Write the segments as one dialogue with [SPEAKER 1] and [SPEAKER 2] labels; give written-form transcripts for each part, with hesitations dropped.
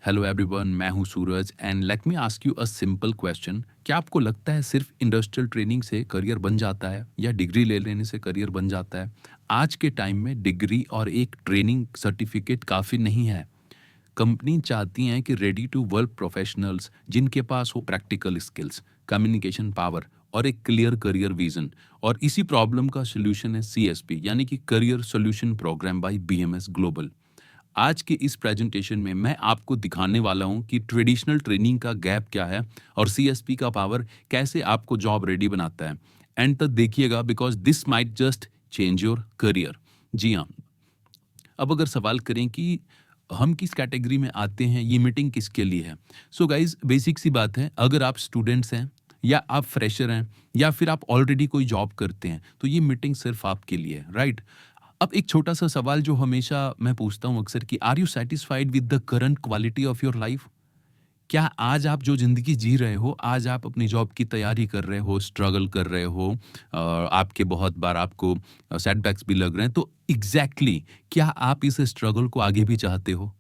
[SPEAKER 1] Hello everyone, मैं हूं Suraj and let me ask you a simple question. क्या आपको लगता है सिर्फ इंडस्ट्रियल ट्रेनिंग से करियर बन जाता है या डिग्री ले लेने से करियर बन जाता है? आज के टाइम में डिग्री और एक ट्रेनिंग सर्टिफिकेट काफ़ी नहीं है। कंपनी चाहती हैं कि रेडी टू वर्क प्रोफेशनल्स जिनके पास हो प्रैक्टिकल स्किल्स, कम्युनिकेशन पावर और एक क्लियर करियर विजन। और इसी प्रॉब्लम का सोल्यूशन है सीएसपी यानी कि career solution program by BMS global. आज के इस प्रेजेंटेशन में मैं आपको दिखाने वाला हूं कि ट्रेडिशनल ट्रेनिंग का गैप क्या है और सीएसपी का पावर कैसे आपको जॉब रेडी बनाता है। एंड तक देखिएगा because this might just change your career. जी हाँ। अब अगर सवाल करें कि हम किस कैटेगरी में आते हैं, ये मीटिंग किसके लिए है? सो गाइज, बेसिक सी बात है, अगर आप स्टूडेंट्स हैं या आप फ्रेशर हैं या फिर आप ऑलरेडी कोई जॉब करते हैं तो ये मीटिंग सिर्फ आपके लिए है, राइट? अब एक छोटा सा सवाल जो हमेशा मैं पूछता हूँ अक्सर कि are you satisfied with the current quality of your life? क्या आज आप जो ज़िंदगी जी रहे हो, आज आप अपनी जॉब की तैयारी कर रहे हो, स्ट्रगल कर रहे हो, आपके बहुत बार आपको सेटबैक्स भी लग रहे हैं, तो एग्ज़ैक्टली क्या आप इस स्ट्रगल को आगे भी चाहते हो?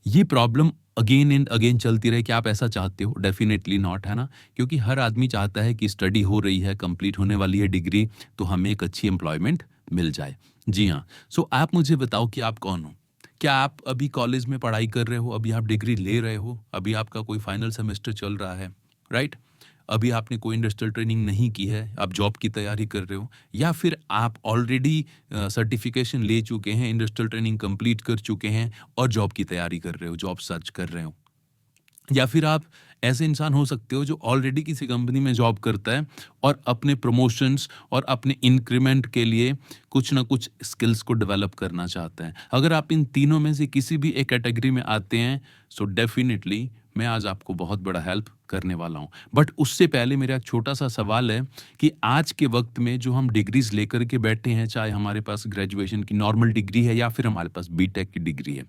[SPEAKER 1] ये प्रॉब्लम अगेन एंड अगेन चलती रहे, क्या आप ऐसा चाहते हो? डेफिनेटली नॉट, है ना? क्योंकि हर आदमी चाहता है कि स्टडी हो रही है, कंप्लीट होने वाली है डिग्री, तो हमें एक अच्छी एम्प्लॉयमेंट मिल जाए। जी हाँ। सो आप मुझे बताओ कि आप कौन हो? क्या आप अभी कॉलेज में पढ़ाई कर रहे हो? अभी आप डिग्री ले रहे हो? अभी आपका कोई फाइनल सेमेस्टर चल रहा है, राइट? अभी आपने कोई इंडस्ट्रियल ट्रेनिंग नहीं की है, आप जॉब की तैयारी कर रहे हो, या फिर आप ऑलरेडी सर्टिफिकेशन ले चुके हैं, इंडस्ट्रियल ट्रेनिंग कंप्लीट कर चुके हैं और जॉब की तैयारी कर रहे हो, जॉब सर्च कर रहे हो। या फिर आप ऐसे इंसान हो सकते हो जो ऑलरेडी किसी कंपनी में जॉब करता है और अपने प्रमोशंस और अपने इंक्रीमेंट के लिए कुछ ना कुछ स्किल्स को डेवलप करना चाहते हैं। अगर आप इन तीनों में से किसी भी एक कैटेगरी में आते हैं, सो डेफिनेटली मैं आज आपको बहुत बड़ा हेल्प करने वाला हूँ। बट उससे पहले मेरा एक छोटा सा सवाल है कि आज के वक्त में जो हम डिग्रीज लेकर के बैठे हैं, चाहे हमारे पास ग्रेजुएशन की नॉर्मल डिग्री है या फिर हमारे पास बीटेक की डिग्री है,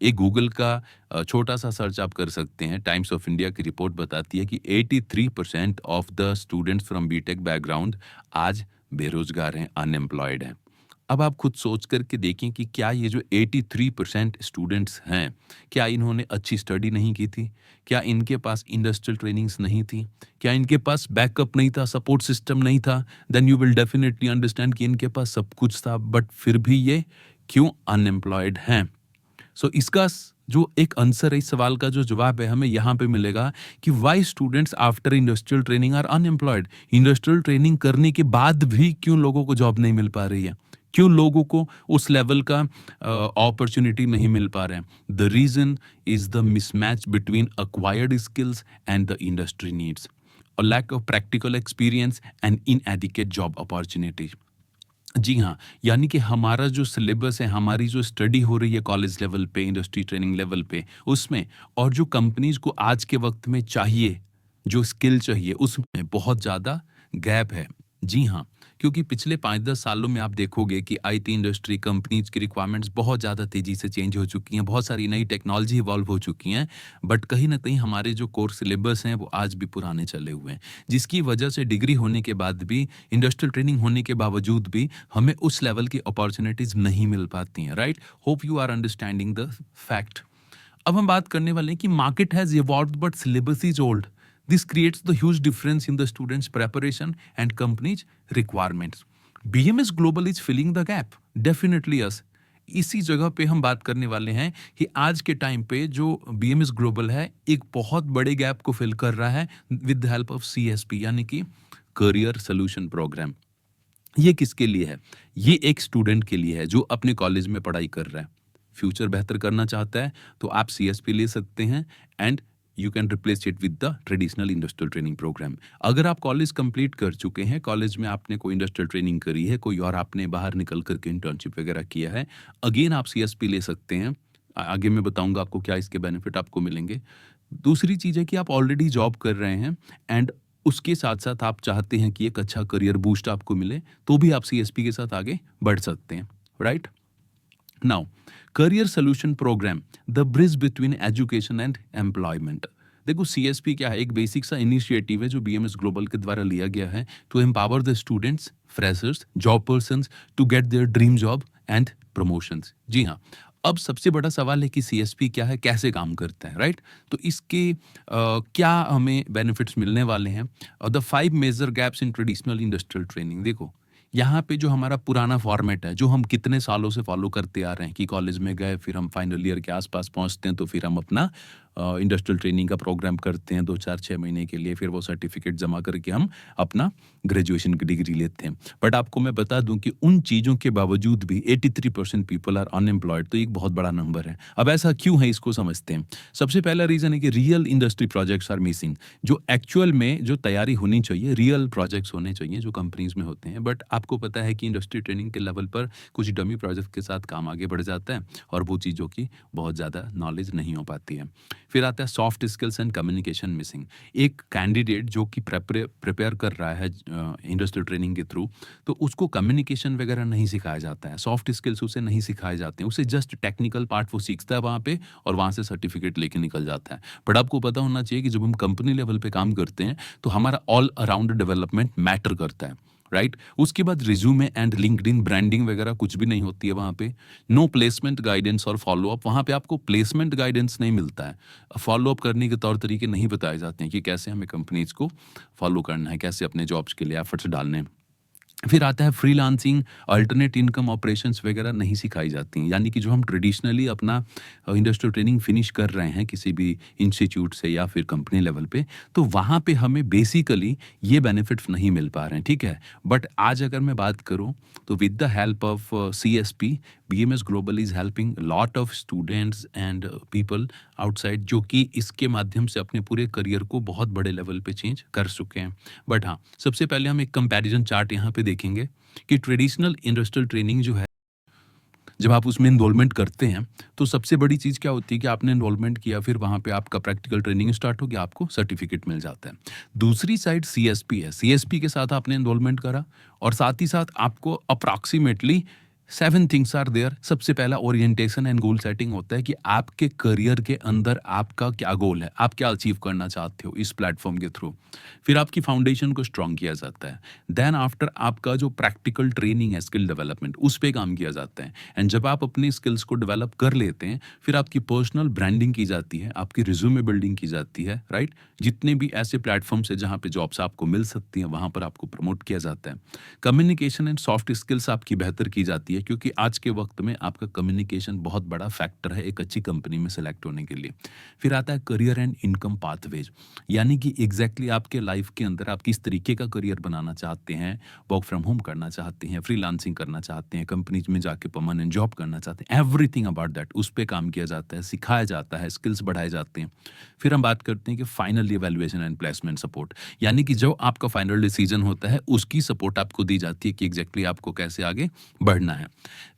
[SPEAKER 1] एक गूगल का छोटा सा सर्च आप कर सकते हैं। टाइम्स ऑफ इंडिया की रिपोर्ट बताती है कि 83% of the students from BTech background आज बेरोजगार हैं, अनएम्प्लॉयड हैं। अब आप खुद सोच करके देखें कि क्या ये जो 83% स्टूडेंट्स हैं, क्या इन्होंने अच्छी स्टडी नहीं की थी? क्या इनके पास इंडस्ट्रियल ट्रेनिंग्स नहीं थी? क्या इनके पास बैकअप नहीं था, सपोर्ट सिस्टम नहीं था? Then you will definitely understand कि इनके पास सब कुछ था, बट फिर भी ये क्यों अनएम्प्लॉयड हैं? सो इसका जो एक आंसर है, इस सवाल का जो जवाब है, हमें यहाँ पे मिलेगा कि why students after industrial training are unemployed. Industrial training करने के बाद भी क्यों लोगों को जॉब नहीं मिल पा रही है? क्यों लोगों को उस लेवल का अपॉर्चुनिटी नहीं मिल पा रहे हैं? The reason is the mismatch between acquired skills and the industry needs, और lack of practical experience and inadequate job opportunity. जी हाँ, यानी कि हमारा जो सिलेबस है, हमारी जो स्टडी हो रही है कॉलेज लेवल पे, इंडस्ट्री ट्रेनिंग लेवल पे, उसमें और जो कंपनीज को आज के वक्त में चाहिए, जो स्किल चाहिए, उसमें बहुत ज़्यादा गैप है। जी हाँ, क्योंकि पिछले 5-10 सालों में आप देखोगे कि आईटी इंडस्ट्री कंपनीज की रिक्वायरमेंट्स बहुत ज़्यादा तेज़ी से चेंज हो चुकी हैं, बहुत सारी नई टेक्नोलॉजी इवॉल्व हो चुकी हैं, बट कहीं न कहीं हमारे जो कोर सिलेबस हैं, वो आज भी पुराने चले हुए हैं। जिसकी वजह से डिग्री होने के बाद भी, इंडस्ट्रियल ट्रेनिंग होने के बावजूद भी हमें उस लेवल की अपॉर्च्युनिटीज़ नहीं मिल पाती हैं, right? Hope you are understanding the fact. अब हम बात करने वाले हैं कि market has evolved but syllabus is old. This creates the huge difference in the students' preparation and companies' requirements. BMS Global is filling the gap. Definitely us. इसी जगह पे हम बात करने वाले हैं कि आज के टाइम पे जो BMS Global है, एक बहुत बड़े गैप को फिल कर रहा है with the help of CSP यानी कि करियर सोल्यूशन प्रोग्राम। ये किसके लिए है? ये एक स्टूडेंट के लिए है जो अपने कॉलेज में पढ़ाई कर रहा है, फ्यूचर बेहतर करना चाहता है, तो आप CSP ले सकते हैं and you can replace it with the traditional industrial training program. अगर आप कॉलेज कंप्लीट कर चुके हैं, कॉलेज में आपने कोई इंडस्ट्रियल ट्रेनिंग करी है, कोई और आपने बाहर निकल करके इंटर्नशिप वगैरह किया है, अगेन आप CSP ले सकते हैं। आगे मैं बताऊंगा आपको क्या इसके बेनिफिट आपको मिलेंगे। दूसरी चीज़ है कि आप ऑलरेडी जॉब कर रहे हैं एंड उसके साथ साथ आप चाहते हैं कि एक अच्छा करियर बूस्ट आपको मिले, तो भी आप CSP के साथ आगे बढ़ सकते हैं, right? Now, career solution program, the bridge between education and employment. देखो, CSP क्या है? एक बेसिक सा इनिशिएटिव है जो BMS ग्लोबल के द्वारा लिया गया है to empower the students, freshers, job persons to get their dream job and promotions. जी हाँ, अब सबसे बड़ा सवाल है कि सीएसपी क्या है, कैसे काम करता है, राइट? तो इसके क्या हमें बेनिफिट्स मिलने वाले हैं? The 5 major gaps in traditional industrial training. देखो, यहाँ पे जो हमारा पुराना फॉर्मेट है, जो हम कितने सालों से फॉलो करते आ रहे हैं कि कॉलेज में गए, फिर हम फाइनल ईयर के आस-पास पहुँचते हैं, तो फिर हम अपना इंडस्ट्रियल ट्रेनिंग का प्रोग्राम करते हैं 2, 4, 6 महीने के लिए, फिर वो सर्टिफिकेट जमा करके हम अपना ग्रेजुएशन की डिग्री लेते हैं। बट आपको मैं बता दूँ कि उन चीज़ों के बावजूद भी 83% पीपल आर अनएम्प्लॉयड, तो एक बहुत बड़ा नंबर है। अब ऐसा क्यों है, इसको समझते हैं। सबसे पहला रीज़न है कि real industry projects are missing. जो एक्चुअल में जो तैयारी होनी चाहिए, रियल प्रोजेक्ट्स होने चाहिए जो कंपनीज़ में होते हैं। बट आपको पता है कि इंडस्ट्री ट्रेनिंग के लेवल पर कुछ डमी प्रोजेक्ट के साथ काम आगे बढ़ जाता है और वो चीज़ों की बहुत ज़्यादा नॉलेज नहीं हो पाती है। फिर आता है soft skills and communication missing. एक कैंडिडेट जो कि प्रिपेयर कर रहा है इंडस्ट्रियल ट्रेनिंग के थ्रू, तो उसको कम्युनिकेशन वगैरह नहीं सिखाया जाता है, सॉफ्ट स्किल्स उसे नहीं सिखाए जाते हैं, उसे जस्ट टेक्निकल पार्ट वो सीखता है वहाँ पे और वहाँ से सर्टिफिकेट लेके निकल जाता है। बट आपको पता होना चाहिए कि जब हम कंपनी लेवल पे काम करते हैं तो हमारा ऑल अराउंड डेवलपमेंट मैटर करता है, राइट? उसके बाद रिज्यूमे एंड लिंक्डइन ब्रांडिंग वगैरह कुछ भी नहीं होती है वहाँ पे। नो प्लेसमेंट गाइडेंस और फॉलो अप, वहाँ पे आपको प्लेसमेंट गाइडेंस नहीं मिलता है, फॉलो अप करने के तौर तरीके नहीं बताए जाते हैं कि कैसे हमें कंपनीज को फॉलो करना है, कैसे अपने जॉब्स के लिए एफर्ट्स डालने हैं। फिर आता है फ्रीलांसिंग, अल्टरनेट इनकम ऑपरेशंस वगैरह नहीं सिखाई जाती हैं। यानी कि जो हम ट्रेडिशनली अपना इंडस्ट्रियल ट्रेनिंग फिनिश कर रहे हैं किसी भी इंस्टीट्यूट से या फिर कंपनी लेवल पे, तो वहाँ पे हमें बेसिकली ये बेनिफिट्स नहीं मिल पा रहे हैं, ठीक है? बट आज अगर मैं बात करूँ तो with the help of CSP, BMS global is helping lot of students and people outside, जो कि इसके माध्यम से अपने पूरे करियर को बहुत बड़े लेवल पे चेंज कर चुके हैं। बट हाँ, सबसे पहले हम एक कंपैरिजन चार्ट यहाँ पे देखेंगे कि ट्रेडिशनल इंडस्ट्रियल ट्रेनिंग जो है, जब आप उसमें एनरोलमेंट करते हैं तो सबसे बड़ी चीज़ क्या होती है कि आपने एनरोलमेंट किया, फिर वहाँ पे आपका प्रैक्टिकल ट्रेनिंग स्टार्ट हो गया, आपको सर्टिफिकेट मिल जाता है। दूसरी साइड सीएसपी है, सीएसपी के साथ आपने एनरोलमेंट करा और साथ ही साथ आपको अप्रॉक्सीमेटली 7 थिंग्स आर देयर। सबसे पहला ओरिएंटेशन एंड गोल सेटिंग होता है कि आपके करियर के अंदर आपका क्या गोल है, आप क्या अचीव करना चाहते हो इस प्लेटफॉर्म के थ्रू। फिर आपकी फाउंडेशन को स्ट्रॉन्ग किया जाता है। देन आफ्टर आपका जो प्रैक्टिकल ट्रेनिंग है, स्किल डेवलपमेंट, उस पे काम किया जाता है। एंड जब आप अपनी स्किल्स को डेवलप कर लेते हैं, फिर आपकी पर्सनल ब्रांडिंग की जाती है, आपकी रिज्यूमे बिल्डिंग की जाती है, राइट? जितने भी ऐसे प्लेटफॉर्म्स है जहाँ पे जॉब्स आपको मिल सकती हैं, वहाँ पर आपको प्रमोट किया जाता है। कम्युनिकेशन एंड सॉफ्ट स्किल्स आपकी बेहतर की जाती है, क्योंकि आज के वक्त में आपका कम्युनिकेशन बहुत बड़ा फैक्टर है एक अच्छी कंपनी में सेलेक्ट होने के लिए। फिर आता है करियर एंड इनकम पाथवेज, यानी कि एग्जैक्टली आपके लाइफ के अंदर आप किस तरीके का करियर बनाना चाहते हैं, वर्क फ्रॉम होम करना चाहते हैं, फ्रीलांसिंग करना चाहते हैं, कंपनीज में जाके परमानेंट जॉब करना चाहते हैं, एवरीथिंग अबाउट दैट उस पर काम किया जाता है, सिखाया जाता है, स्किल्स बढ़ाए जाते हैं। फिर हम बात करते हैं कि final evaluation and placement support, यानी कि जो आपका फाइनल डिसीजन होता है उसकी सपोर्ट आपको दी जाती है कि एग्जैक्टली आपको कैसे आगे बढ़ना है।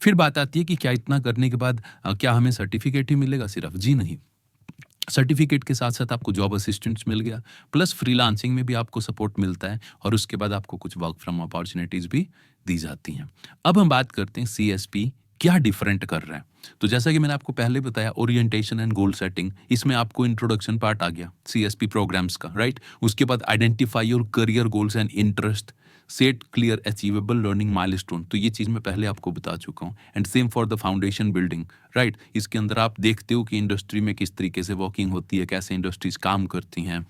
[SPEAKER 1] फिर बात आती है कि क्या इतना करने के बाद क्या हमें सर्टिफिकेट ही मिलेगा सिर्फ? जी नहीं। सर्टिफिकेट के साथ साथ आपको जॉब असिस्टेंट्स मिल गया, प्लस फ्रीलांसिंग में भी आपको सपोर्ट मिलता है और उसके बाद आपको कुछ वर्क फ्रॉम अपॉर्चुनिटीज भी दी जाती हैं। अब हम बात करते हैं सीएसपी क्या डिफरेंट कर रहा है। तो जैसा कि मैंने आपको पहले बताया, ओरिएंटेशन एंड गोल सेटिंग, इसमें आपको इंट्रोडक्शन पार्ट आ गया सीएसपी प्रोग्राम्स का, राइट? उसके बाद identify your career goals and interest, set clear achievable learning milestone, तो ये चीज़ मैं पहले आपको बता चुका हूँ। And same for the foundation building, right? इसके अंदर आप देखते हो कि इंडस्ट्री में किस तरीके से वर्किंग होती है, कैसे इंडस्ट्रीज काम करती हैं,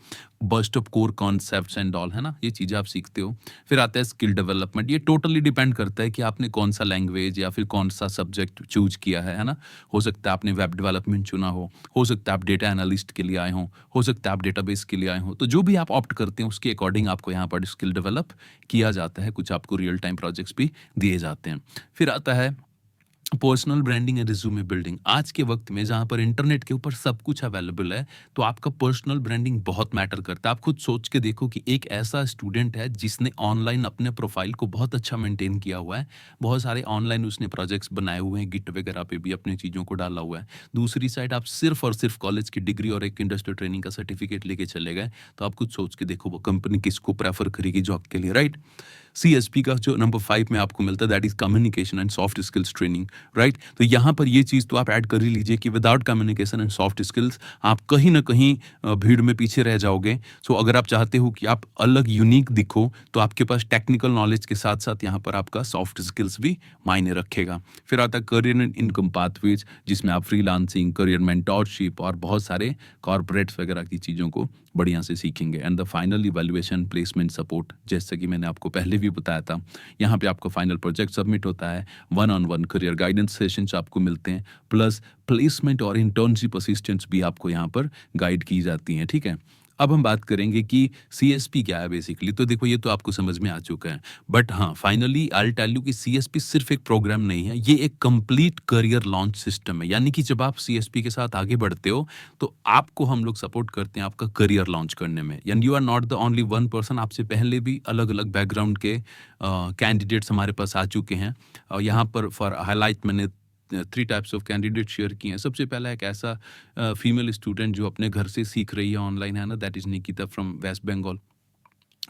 [SPEAKER 1] bust of core concepts and all, है ना, ये चीज़ें आप सीखते हो। फिर आता है स्किल डेवलपमेंट, ये टोटली डिपेंड करता है कि आपने कौन सा लैंग्वेज या फिर कौन सा सब्जेक्ट चूज किया है ना। हो सकता है आपने वेब डेवलपमेंट चुना हो सकता है आप डेटा एनालिस्ट के लिए आए हो सकता है आप डेटाबेस के लिए आए हो, तो जो भी आप ऑप्ट करते हैं उसके अकॉर्डिंग आपको यहाँ पर स्किल डेवलप किया जाता है, कुछ आपको रियल टाइम प्रोजेक्ट्स भी दिए जाते हैं। फिर आता है personal branding and resume building. आज के वक्त में जहाँ पर इंटरनेट के ऊपर सब कुछ अवेलेबल है, तो आपका पर्सनल ब्रांडिंग बहुत मैटर करता है। आप खुद सोच के देखो कि एक ऐसा स्टूडेंट है जिसने ऑनलाइन अपने प्रोफाइल को बहुत अच्छा मेंटेन किया हुआ है, बहुत सारे ऑनलाइन उसने प्रोजेक्ट्स बनाए हुए हैं, गिट वगैरह पे भी अपनी चीज़ों को डाला हुआ है। दूसरी साइड आप सिर्फ और सिर्फ कॉलेज की डिग्री और एक इंडस्ट्रियल ट्रेनिंग का सर्टिफिकेट लेके चले गए, तो आप खुद सोच के देखो वो कंपनी किसको प्रेफर करेगी जॉब के लिए, राइट? सीएसपी का जो नंबर 5 में आपको मिलता है that is communication and soft skills training, right. तो यहाँ पर ये चीज़ तो आप ऐड कर ही लीजिए कि without communication and soft skills आप कहीं ना कहीं भीड़ में पीछे रह जाओगे। सो अगर आप चाहते हो कि आप अलग यूनिक दिखो तो आपके पास टेक्निकल नॉलेज के साथ साथ यहाँ पर आपका सॉफ्ट स्किल्स भी मायने रखेगा। फिर आता है करियर एंड इनकम पाथवेज, जिसमें आप फ्रीलांसिंग, करियर मेंटोरशिप और बहुत सारे कॉर्पोरेट्स वगैरह की चीज़ों को बढ़िया से सीखेंगे। And the final evaluation placement support, जैसे कि मैंने आपको पहले भी बताया था, यहाँ पे आपको फाइनल प्रोजेक्ट सबमिट होता है, 1-on-1 करियर गाइडेंस सेशंस आपको मिलते हैं, प्लस प्लेसमेंट और इंटर्नशिप असिस्टेंट्स भी आपको यहाँ पर गाइड की जाती हैं, ठीक है। अब हम बात करेंगे कि सीएसपी क्या है बेसिकली। तो देखो ये तो आपको समझ में आ चुका है, बट हाँ finally I will tell you कि सीएसपी सिर्फ एक प्रोग्राम नहीं है, ये एक कंप्लीट करियर लॉन्च सिस्टम है। यानी कि जब आप सीएसपी के साथ आगे बढ़ते हो तो आपको हम लोग सपोर्ट करते हैं आपका करियर लॉन्च करने में। And you are not the only one person, आपसे पहले भी अलग अलग बैकग्राउंड के कैंडिडेट्स हमारे पास आ चुके हैं। यहाँ पर फॉर हाईलाइट मैंने 3 टाइप्स ऑफ कैंडिडेट शेयर किए हैं। सबसे पहला एक ऐसा फीमेल स्टूडेंट जो अपने घर से सीख रही है ऑनलाइन, है ना, that is Nikita from West Bengal.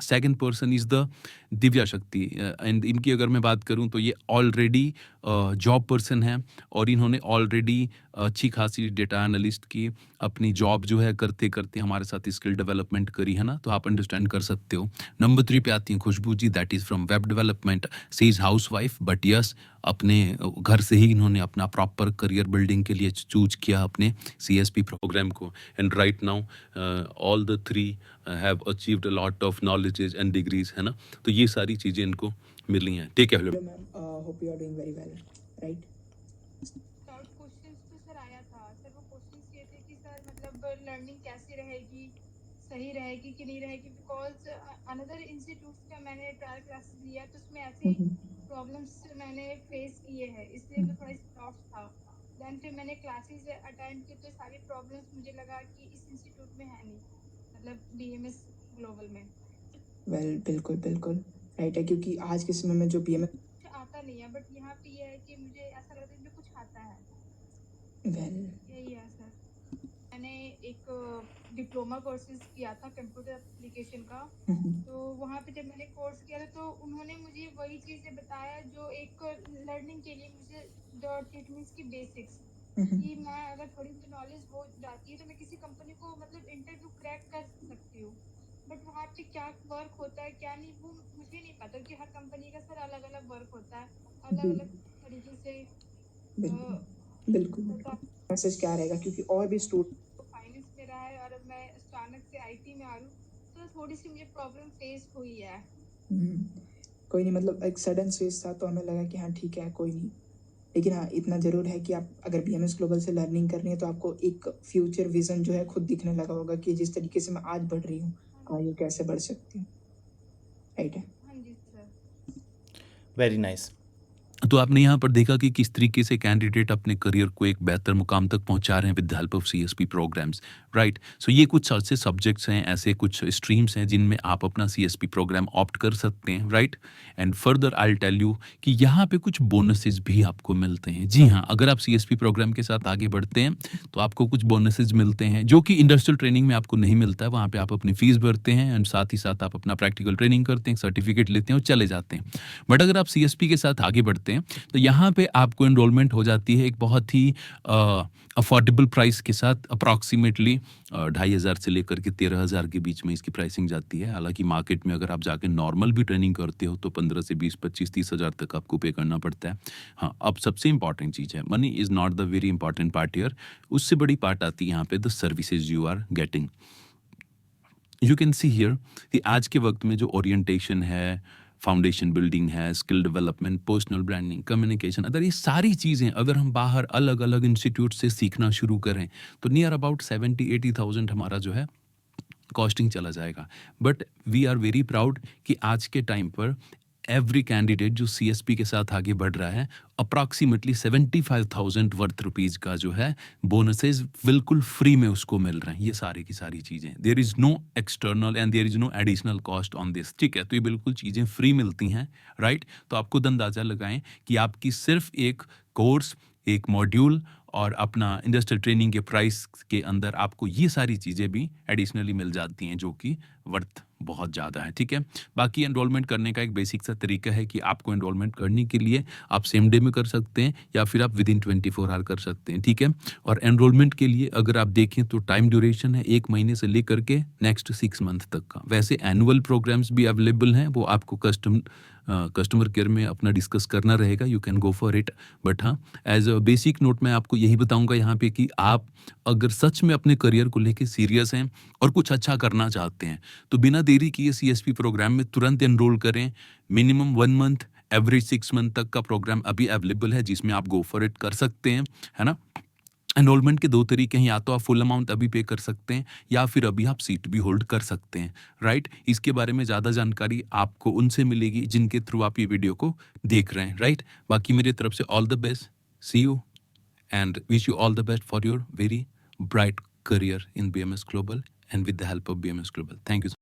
[SPEAKER 1] Second person is the Divya Shakti, and इनकी अगर मैं बात करूं तो ये ऑलरेडी जॉब पर्सन है और इन्होंने ऑलरेडी अच्छी खासी डेटा एनालिस्ट की अपनी जॉब जो है करते करते हमारे साथ स्किल डेवलपमेंट करी है ना, तो आप अंडरस्टैंड कर सकते हो। नंबर 3 पे आती हैं Khushboo ji, that is from web development. She is housewife but yes अपने घर से ही इन्होंने अपना प्रॉपर करियर बिल्डिंग के लिए चूज किया अपने सीएसपी प्रोग्राम को। And right now all the 3 have achieved a lot of knowledges and degrees, है ना। तो ये सारी चीज़ें इनको मिली हैं, ठीक है।
[SPEAKER 2] Hello ma'am, hope you are doing very well, right?
[SPEAKER 3] Short questions तो सर आया था सर। वो क्वेश्चंस ये थे कि सर मतलब लर्निंग कैसी रहेगी, सही रहेगी कि नहीं रहेगी, बिकॉज अनदर इंस्टीट्यूट का मैंने ट्रायल क्लासेस लिया तो उसमें ऐसे प्रॉब्लम्स मैंने फेस किए हैं, इसलिए मैं थोड़ा स्टॉप था। देन फिर मैंने क्लासेस अटेंड की तो सारी प्रॉब्लम्स मुझे लगा कि इस इंस्टीट्यूट में है नहीं, मतलब बीएमएस ग्लोबल में।
[SPEAKER 2] Well, बिल्कुल बिल्कुल राइट है, क्योंकि आज के समय में जो बीएमएस
[SPEAKER 3] कुछ आता नहीं है, बट यहाँ पे ये है कि मुझे ऐसा लगता है कि कुछ आता है,
[SPEAKER 2] वेल
[SPEAKER 3] यही है सर। मैंने एक डिप्लोमा कोर्सेज किया था कंप्यूटर एप्लीकेशन का, तो वहाँ पे जब मैंने कोर्स किया था तो उन्होंने मुझे वही चीज़ें बताया जो एक लर्निंग के लिए मुझे जो इट मीन्स की बेसिक्स, कि मैं अगर थोड़ी मुझे नॉलेज हो जाती है तो मैं किसी कंपनी को मतलब इंटरव्यू क्रैक कर सकती हूँ। बट वहाँ पे क्या वर्क होता है क्या नहीं वो मुझे नहीं पता, कि हर कंपनी का सर अलग अलग वर्क होता है, अलग अलग तरीके से
[SPEAKER 2] बिल्कुल मैसेज क्या रहेगा, क्योंकि और भी स्टूडेंट
[SPEAKER 3] फाइनेंस में रहा है और अब मैं अचानक से आईटी में आ रही हूँ, तो थोड़ी सी मुझे प्रॉब्लम फेस हुई है।
[SPEAKER 2] कोई नहीं, मतलब एक सडन स्विच था तो हमें लगा कि हाँ ठीक है कोई नहीं, लेकिन हाँ इतना ज़रूर है कि आप अगर बीएमएस ग्लोबल से लर्निंग करनी है तो आपको एक फ्यूचर विजन जो है खुद दिखने लगा होगा कि जिस तरीके से मैं आज बढ़ रही हूँ आगे कैसे बढ़ सकती हूँ, राइट है।
[SPEAKER 3] हाँ जी सर।
[SPEAKER 4] Very nice.
[SPEAKER 1] तो आपने यहाँ पर देखा कि किस तरीके से कैंडिडेट अपने करियर को एक बेहतर मुकाम तक पहुँचा रहे हैं with the help of CSP programs, right. So ये कुछ ऐसे सब्जेक्ट्स हैं, ऐसे कुछ स्ट्रीम्स हैं जिनमें आप अपना सीएसपी प्रोग्राम ऑप्ट कर सकते हैं, right. And further I will tell you कि यहाँ पे कुछ बोनसेस भी आपको मिलते हैं। जी हाँ, अगर आप सीएसपी प्रोग्राम के साथ आगे बढ़ते हैं तो आपको कुछ बोनसेस मिलते हैं जो कि इंडस्ट्रियल ट्रेनिंग में आपको नहीं मिलता है। वहाँ पर आप अपनी फीस भरते हैं एंड साथ ही साथ आप अपना प्रैक्टिकल ट्रेनिंग करते हैं, सर्टिफिकेट लेते हैं और चले जाते हैं। बट अगर आप सीएसपी के साथ आगे बढ़ते हैं तो यहाँ पे आपको एनरोलमेंट हो जाती है एक बहुत ही अफोर्डेबल प्राइस के साथ, अप्रॉक्सीमेटली 2,500 से लेकर के 13,000 के बीच में इसकी प्राइसिंग जाती है। हालांकि मार्केट में अगर आप जाके नॉर्मल भी ट्रेनिंग करते हो तो 15 से 20, 25, 30,000 तक आपको पे करना पड़ता है। हाँ, अब सबसे इंपॉर्टेंट चीज़ है, money is not the very important part here. उससे बड़ी पार्ट आती है यहाँ पे the services you are getting. You can see here कि आज के वक्त में जो ओरिएंटेशन है, फाउंडेशन बिल्डिंग है, skill development, personal branding, communication, अगर ये सारी चीज़ें अगर हम बाहर अलग अलग इंस्टीट्यूट से सीखना शुरू करें तो नियर अबाउट 70-80,000 हमारा जो है कॉस्टिंग चला जाएगा। But we are very proud कि आज के टाइम पर एवरी कैंडिडेट जो सीएसपी के साथ आगे बढ़ रहा है अप्रॉक्सीमेटली 75,000 वर्थ रुपीज़ का जो है बोनसेस बिल्कुल फ्री में उसको मिल रहे हैं। ये सारी की सारी चीज़ें, there is no external and there is no additional cost on this, ठीक है। तो ये बिल्कुल चीज़ें फ्री मिलती हैं, राइट। तो आप खुद अंदाज़ा लगाएं कि आपकी सिर्फ एक कोर्स, एक मॉड्यूल और अपना इंडस्ट्रियल ट्रेनिंग के प्राइस के अंदर आपको ये सारी चीज़ें भी एडिशनली मिल जाती हैं जो कि वर्थ बहुत ज़्यादा है, ठीक है। बाकी एनरोलमेंट करने का एक बेसिक सा तरीका है कि आपको एनरोलमेंट करने के लिए आप सेम डे में कर सकते हैं या फिर आप विदिन 24 आवर कर सकते हैं, ठीक है। और एनरोलमेंट के लिए अगर आप देखें तो टाइम ड्यूरेशन है 1 महीने से लेकर के नेक्स्ट 6 मंथ तक का। वैसे एनुअल प्रोग्राम्स भी अवेलेबल हैं, वो आपको कस्टमर केयर में अपना डिस्कस करना रहेगा, you can go for it. But हाँ, एज अ बेसिक नोट मैं आपको यही बताऊंगा यहाँ पे कि आप अगर सच में अपने करियर को लेके सीरियस हैं और कुछ अच्छा करना चाहते हैं तो बिना देरी किए सीएसपी प्रोग्राम में तुरंत एनरोल करें। मिनिमम 1 मंथ, एवरेज 6 मंथ तक का प्रोग्राम अभी अवेलेबल है जिसमें आप गो फॉर इट कर सकते हैं, है ना। एनरोलमेंट के 2 तरीके हैं, या तो आप फुल अमाउंट अभी पे कर सकते हैं या फिर अभी आप सीट भी होल्ड कर सकते हैं, राइट। इसके बारे में ज़्यादा जानकारी आपको उनसे मिलेगी जिनके थ्रू आप ये वीडियो को देख रहे हैं, राइट। बाकी मेरी तरफ से all the best, see you and wish you all the best for your very bright career in BMS Global and with the help of BMS Global. Thank you.